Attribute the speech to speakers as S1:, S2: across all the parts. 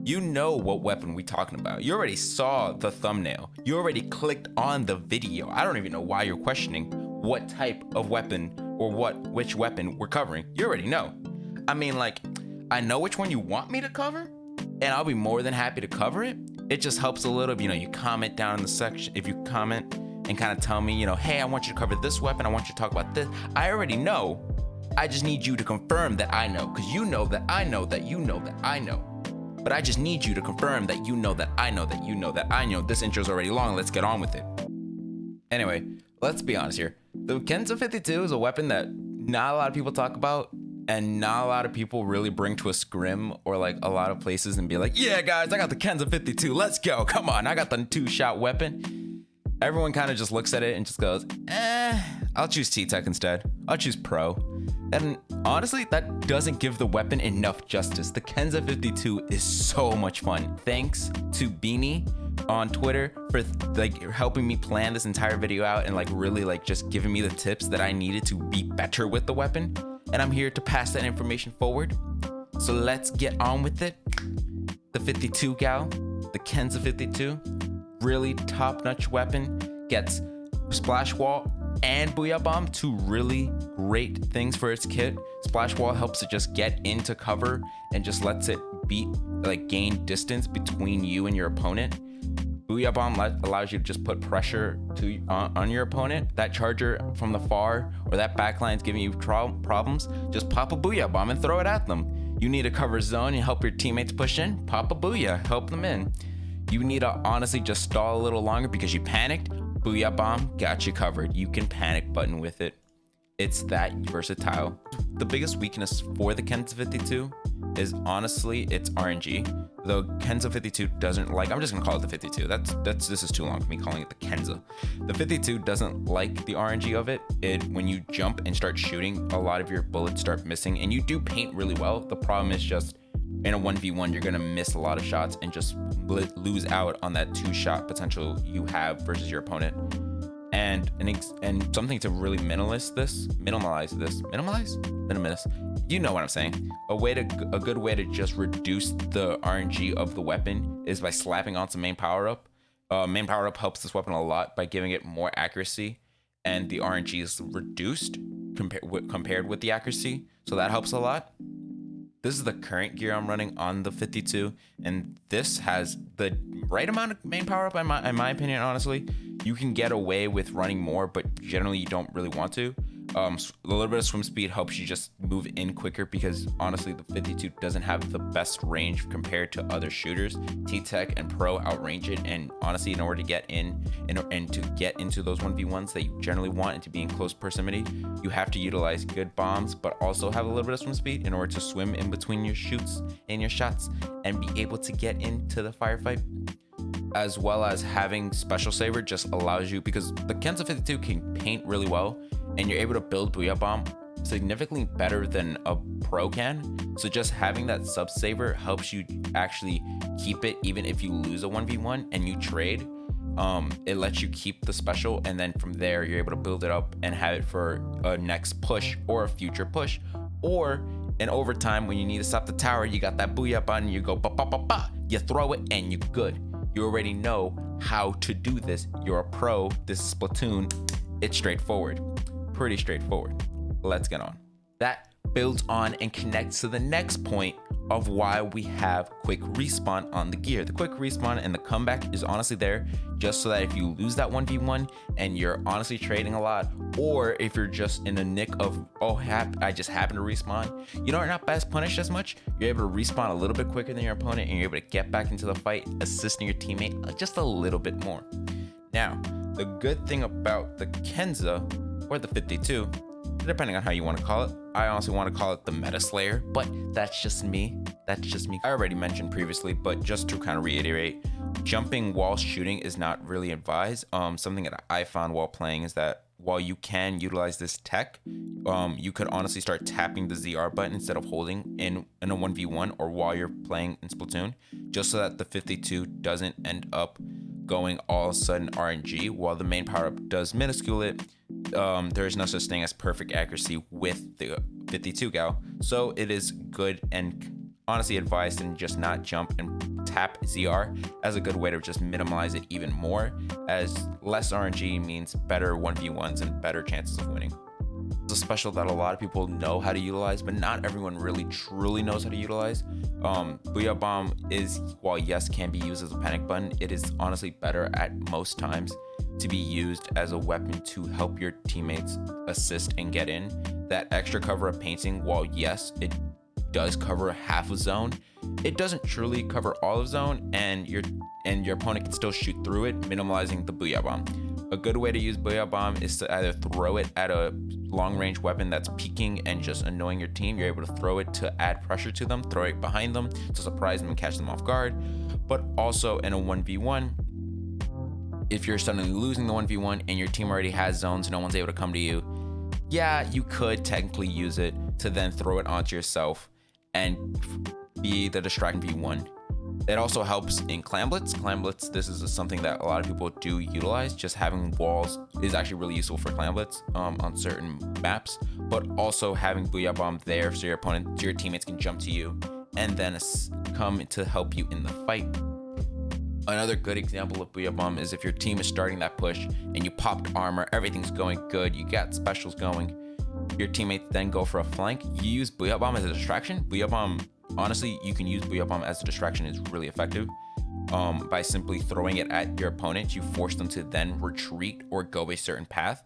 S1: You know what weapon we talking about. You already saw the thumbnail. You already clicked on the video. I don't even know why you're questioning what type of weapon or which weapon we're covering. You already know. I mean, like, I know which one you want me to cover, and I'll be more than happy to cover it. It just helps a little if, you comment down in the section. If you comment and kind of tell me, hey, I want you to cover this weapon. I want you to talk about this. I already know. I just need you to confirm that I know, because you know that I know that you know that I know. But I just need you to confirm that you know that I know that you know that I know. This intro's already long. Let's get on with it. Anyway, let's be honest here. The Kensa 52 is a weapon that not a lot of people talk about, and not a lot of people really bring to a scrim or like a lot of places and be like, yeah, guys, I got the Kensa 52. Let's go. Come on. I got the 2-shot weapon. Everyone kind of just looks at it and just goes, I'll choose T-Tech instead. I'll choose Pro. And honestly, that doesn't give the weapon enough justice. The Kensa 52 is so much fun. Thanks to Beanie on Twitter for like helping me plan this entire video out and like really like just giving me the tips that I needed to be better with the weapon. And I'm here to pass that information forward. So let's get on with it. The 52 gal, the Kensa 52, really top-notch weapon, gets Splash Wall and Booyah Bomb, two really great things for its kit. Splash Wall helps it just get into cover and just lets it gain distance between you and your opponent. Booyah Bomb allows you to just put pressure on your opponent. That charger from the far or that backline is giving you problems, just pop a Booyah Bomb and throw it at them. You need a cover zone and help your teammates push in, pop a Booyah, help them in. You need to honestly just stall a little longer because you panicked, Booyah Bomb got you covered. You can panic button with it. It's that versatile. The biggest weakness for the Kensa 52 is honestly its RNG. Though Kensa 52 doesn't like, I'm just gonna call it the 52. This is too long for me calling it the Kensa. The 52 doesn't like the RNG of it. When you jump and start shooting, a lot of your bullets start missing, and you do paint really well. The problem is just in a 1v1, you're gonna miss a lot of shots and just lose out on that 2-shot potential you have versus your opponent. And something to really minimize this. You know what I'm saying. A good way to just reduce the RNG of the weapon is by slapping on some main power up. Main power up helps this weapon a lot by giving it more accuracy, and the RNG is reduced compared with the accuracy, so that helps a lot. This is the current gear I'm running on the 52, and this has the right amount of main power up in my opinion. Honestly, you can get away with running more, but generally you don't really want to. A little bit of swim speed helps you just move in quicker, because honestly the 52 doesn't have the best range compared to other shooters. T-Tech and Pro outrange it, and honestly, in order to get in and to get into those 1v1s that you generally want and to be in close proximity, you have to utilize good bombs, but also have a little bit of swim speed in order to swim in between your shoots and your shots and be able to get into the firefight. As well as having Special Saver just allows you, because the Kensa 52 can paint really well, and you're able to build Booyah Bomb significantly better than a Pro can. So just having that sub saver helps you actually keep it even if you lose a 1v1 and you trade. It lets you keep the special, and then from there you're able to build it up and have it for a next push or a future push, or in overtime when you need to stop the tower, you got that Booyah button, you go ba ba ba ba, you throw it and you're good. You already know how to do this. You're a pro. This is Splatoon. It's straightforward. Pretty straightforward. Let's get on. That builds on and connects to the next point of why we have quick respawn on the gear. The quick respawn and the comeback is honestly there just so that if you lose that 1v1 and you're honestly trading a lot, or if you're just in a nick of, oh, I just happen to respawn, you know, you're not best punished as much. You're able to respawn a little bit quicker than your opponent, and you're able to get back into the fight, assisting your teammate just a little bit more. Now, the good thing about the Kensa or the 52, depending on how you want to call it, I honestly want to call it the Meta Slayer, but that's just me. I already mentioned previously, but just to kind of reiterate, jumping while shooting is not really advised. Something that I found while playing is that while you can utilize this tech, you could honestly start tapping the ZR button instead of holding in a 1v1 or while you're playing in Splatoon, just so that the 52 doesn't end up going all of a sudden RNG. While the main power up does minuscule it, there is no such thing as perfect accuracy with the 52 gal, so it is good and honestly advise to just not jump and tap ZR as a good way to just minimize it even more, as less RNG means better 1v1s and better chances of winning. It's a special that a lot of people know how to utilize, but not everyone really truly knows how to utilize. Booyah Bomb is, while yes, can be used as a panic button, it is honestly better at most times to be used as a weapon to help your teammates assist and get in. That extra cover of painting, while yes, it does cover half of zone, it doesn't truly cover all of zone, and your opponent can still shoot through it, minimizing the Booyah Bomb. A good way to use Booyah Bomb is to either throw it at a long range weapon that's peeking and just annoying your team. You're able to throw it to add pressure to them, throw it behind them to surprise them and catch them off guard. But also in a 1v1, if you're suddenly losing the 1v1 and your team already has zones, no one's able to come to you, yeah, you could technically use it to then throw it onto yourself and be the distracting v1. It also helps in clan blitz. Clan blitz, this is something that a lot of people do utilize. Just having walls is actually really useful for clan blitz on certain maps, but also having Booyah Bomb there so your teammates can jump to you and then come to help you in the fight. Another good example of Booyah Bomb is if your team is starting that push and you popped armor, everything's going good, you got specials going, your teammates then go for a flank, you use Booyah Bomb as a distraction. Booyah Bomb, honestly, you can use Booyah Bomb as a distraction. It's really effective. By simply throwing it at your opponent, you force them to then retreat or go a certain path.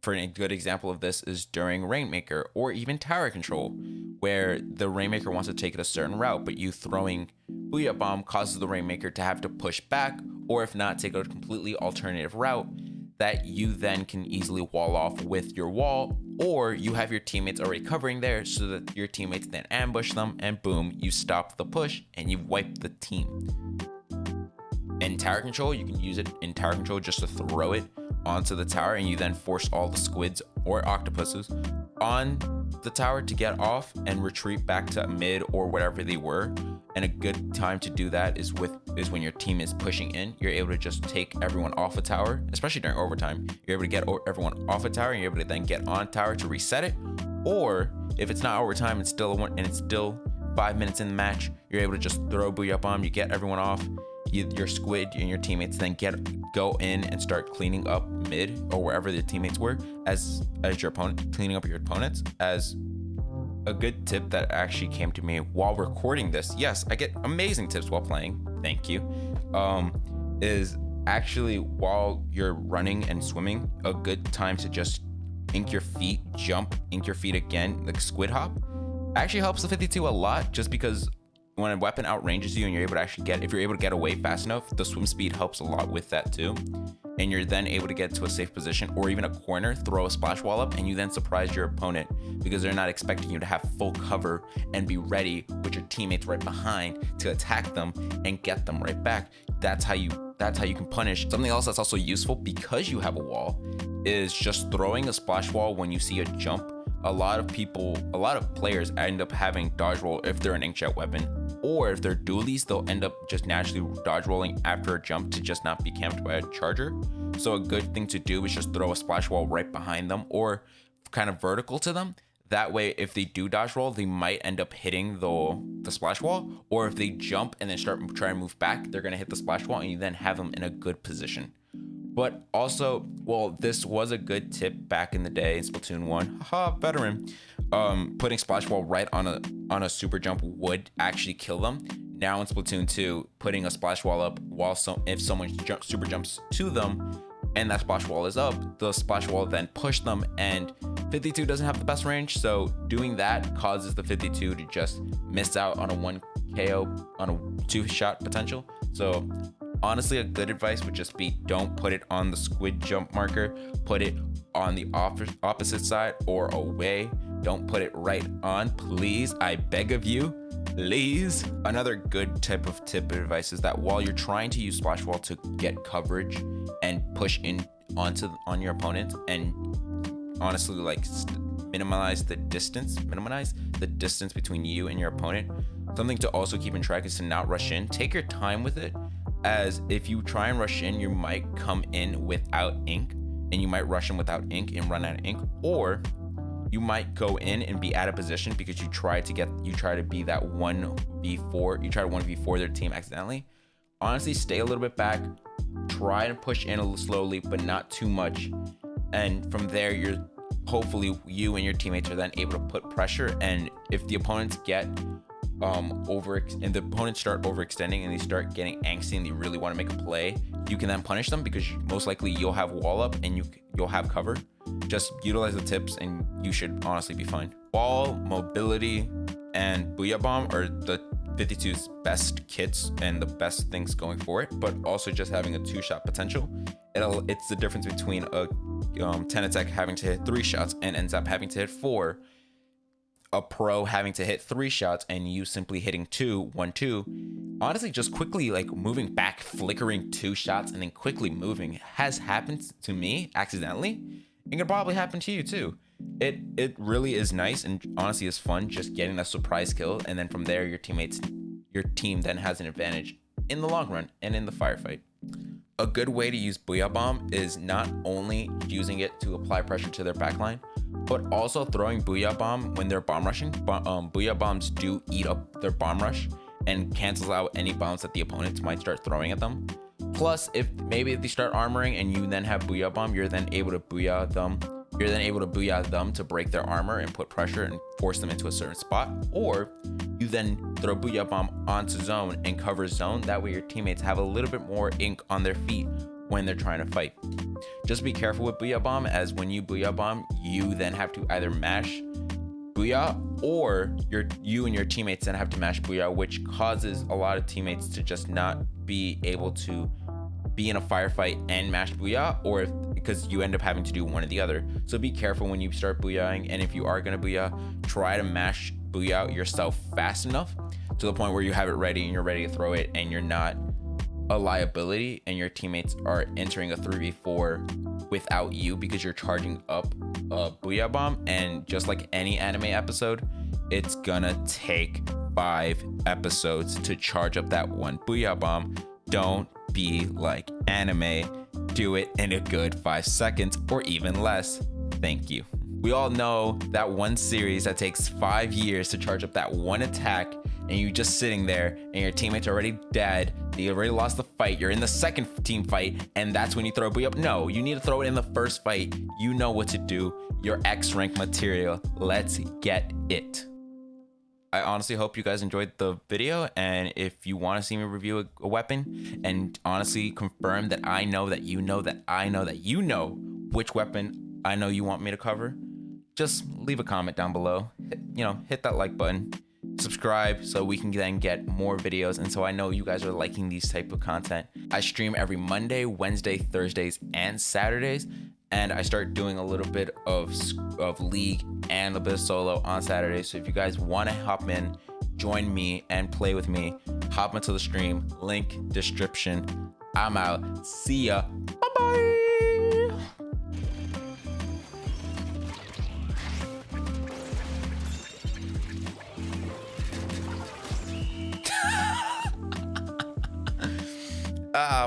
S1: For a good example of this is during Rainmaker or even tower control, where the Rainmaker wants to take it a certain route, but you throwing Booyah Bomb causes the Rainmaker to have to push back, or if not, take a completely alternative route that you then can easily wall off with your wall, or you have your teammates already covering there so that your teammates then ambush them and boom, you stop the push and you wipe the team. In tower control, you can use it in tower control just to throw it onto the tower and you then force all the squids or octopuses on the tower to get off and retreat back to mid or whatever they were. And a good time to do that is when your team is pushing in. You're able to just take everyone off a tower, especially during overtime. You're able to get everyone off a tower and you're able to then get on tower to reset it. Or if it's not overtime, it's still 5 minutes in the match, you're able to just throw Booyah Bomb, you get everyone off, your squid and your teammates then go in and start cleaning up mid or wherever the teammates were as your opponent, cleaning up your opponents. As a good tip that actually came to me while recording this, yes, I get amazing tips while playing, thank you, is actually while you're running and swimming, a good time to just ink your feet, ink your feet again, like squid hop, actually helps the 52 a lot, just because when a weapon outranges you and you're able to actually if you're able to get away fast enough, the swim speed helps a lot with that too. And you're then able to get to a safe position or even a corner, throw a splash wall up, and you then surprise your opponent because they're not expecting you to have full cover and be ready with your teammates right behind to attack them and get them right back. That's how you can punish. Something else that's also useful because you have a wall is just throwing a splash wall when you see a jump. A lot of players end up having dodge roll if they're an inkjet weapon, or if they're dualies, they'll end up just naturally dodge rolling after a jump to just not be camped by a charger. So a good thing to do is just throw a splash wall right behind them or kind of vertical to them. That way, if they do dodge roll, they might end up hitting the splash wall, or if they jump and then try and move back, they're gonna hit the splash wall and you then have them in a good position. But also, well, this was a good tip back in the day in Splatoon 1. Haha, veteran. Putting splash wall right on a super jump would actually kill them. Now in Splatoon 2, putting a splash wall up if someone super jumps to them and that splash wall is up, the splash wall then push them, and 52 doesn't have the best range, so doing that causes the 52 to just miss out on a 1 KO on a 2-shot potential. So honestly, a good advice would just be don't put it on the squid jump marker, put it on the opposite side or away. Don't put it right on, please. I beg of you, please. Another good tip of advice is that while you're trying to use splash wall to get coverage and push in on your opponent and honestly minimize the distance between you and your opponent, something to also keep in track is to not rush in. Take your time with it, as if you try and rush in, you might come in without ink and you might rush in without ink and run out of ink, or you might go in and be out of position because you try to be that 1v4, you try to 1v4 their team accidentally. Honestly, stay a little bit back, try and push in a little slowly, but not too much. And from there, hopefully you and your teammates are then able to put pressure. And if the opponents get and the opponents start overextending and they start getting angsty and they really want to make a play, you can then punish them because most likely you'll have wall up and you'll have cover. Just utilize the tips and you should honestly be fine. Ball, mobility, and Booyah Bomb are the 52's best kits and the best things going for it, but also just having a 2-shot potential. It's the difference between a 10 attack having to hit 3 shots and ends up having to hit 4, a pro having to hit 3 shots and you simply hitting 1-2. Honestly, just quickly like moving back, flickering 2 shots and then quickly moving has happened to me accidentally. It can probably happen to you too. It really is nice and honestly is fun just getting a surprise kill, and then from there your team then has an advantage in the long run and in the firefight. A good way to use Booyah Bomb is not only using it to apply pressure to their backline, but also throwing Booyah Bomb when they're bomb rushing. Booyah Bombs do eat up their bomb rush and cancels out any bombs that the opponents might start throwing at them. Plus, if they start armoring and you then have Booyah Bomb, you're then able to Booyah them. You're then able to Booyah them to break their armor and put pressure and force them into a certain spot. Or you then throw Booyah Bomb onto zone and cover zone. That way your teammates have a little bit more ink on their feet when they're trying to fight. Just be careful with Booyah Bomb, as when you Booyah Bomb, you then have to either mash Booyah or you and your teammates then have to mash Booyah, which causes a lot of teammates to just not be able to be in a firefight and mash Booyah, or because you end up having to do one or the other. So be careful when you start Booyahing, and if you are gonna Booyah, try to mash Booyah yourself fast enough to the point where you have it ready and you're ready to throw it and you're not a liability and your teammates are entering a 3v4 without you because you're charging up a Booyah Bomb. And just like any anime episode, it's gonna take 5 episodes to charge up that one Booyah Bomb. Don't be like anime. Do it in a good 5 seconds or even less. Thank you. We all know that one series that takes 5 years to charge up that one attack, and you just sitting there and your teammates are already dead. You already lost the fight. You're in the second team fight, and that's when you throw a Booyah. No, you need to throw it in the first fight. You know what to do. You're X rank material. Let's get it. I honestly hope you guys enjoyed the video, and if you want to see me review a weapon and honestly confirm that I know that you know that I know that you know which weapon I know you want me to cover, just leave a comment down below. Hit that like button, subscribe so we can then get more videos, and so I know you guys are liking these type of content. I stream every Monday, Wednesday, Thursdays, and Saturdays, and I start doing a little bit of League and a bit of solo on Saturdays. So if you guys want to hop in, join me and play with me, hop into the stream, link description. I'm out. See ya. Bye-bye.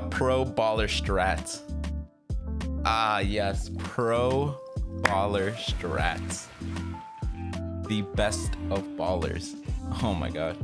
S1: Pro baller strats. Yes, pro baller strats. The best of ballers. Oh my god.